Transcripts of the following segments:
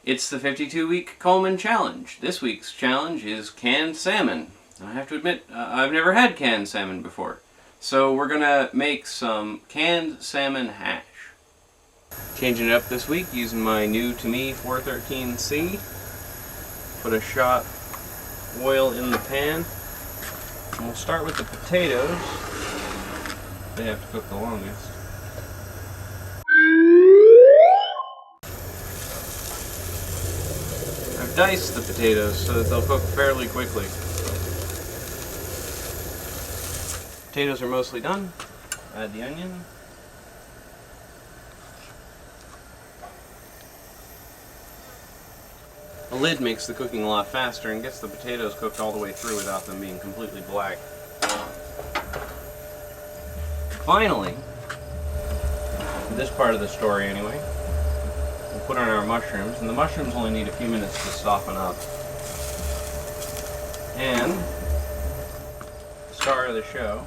It's the 52-week Coleman challenge. This week's challenge is canned salmon. I have to admit, I've never had canned salmon before. So we're gonna make some canned salmon hash. Changing it up this week using my new to me 413C. Put a shot oil in the pan. And we'll start with the potatoes. They have to cook the longest. I've diced the potatoes so that they'll cook fairly quickly. Potatoes are mostly done. Add the onion. A lid makes the cooking a lot faster and gets the potatoes cooked all the way through without them being completely black. Finally, this part of the story anyway, we'll put on our mushrooms, and the mushrooms only need a few minutes to soften up. And, star of the show,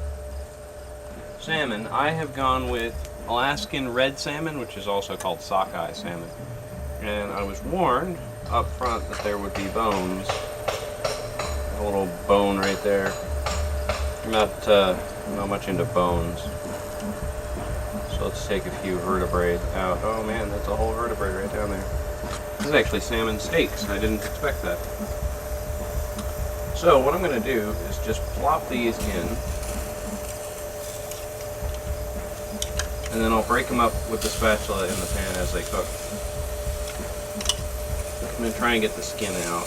salmon. I have gone with Alaskan red salmon, which is also called sockeye salmon. And I was warned up front that there would be bones. A little bone right there. I'm not much into bones. So let's take a few vertebrae out. Oh man, that's a whole vertebrae right down there. This is actually salmon steaks. I didn't expect that. So what I'm going to do is just plop these in. And then I'll break them up with the spatula in the pan as they cook. I'm going to try and get the skin out.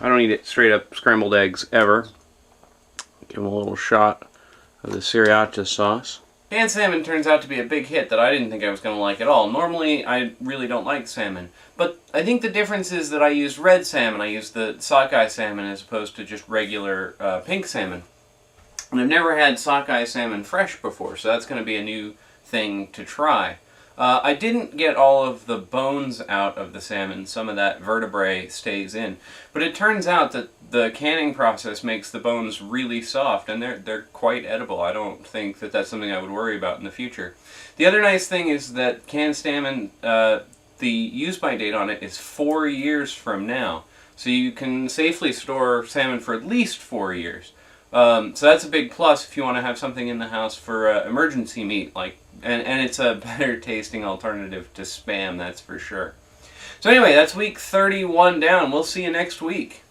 I don't eat straight up scrambled eggs ever. Give them a little shot of the sriracha sauce. Canned salmon turns out to be a big hit that I didn't think I was going to like at all. Normally, I really don't like salmon. But I think the difference is that I used red salmon. I used the sockeye salmon as opposed to just regular pink salmon. And I've never had sockeye salmon fresh before, so that's going to be a new thing to try. I didn't get all of the bones out of the salmon. Some of that vertebrae stays in. But it turns out that the canning process makes the bones really soft, and they're quite edible. I don't think that that's something I would worry about in the future. The other nice thing is that canned salmon, the use-by date on it is 4 years from now. So you can safely store salmon for at least 4 years. So that's a big plus if you want to have something in the house for emergency meat, and it's a better tasting alternative to Spam, that's for sure. So anyway, that's week 31 down. We'll see you next week.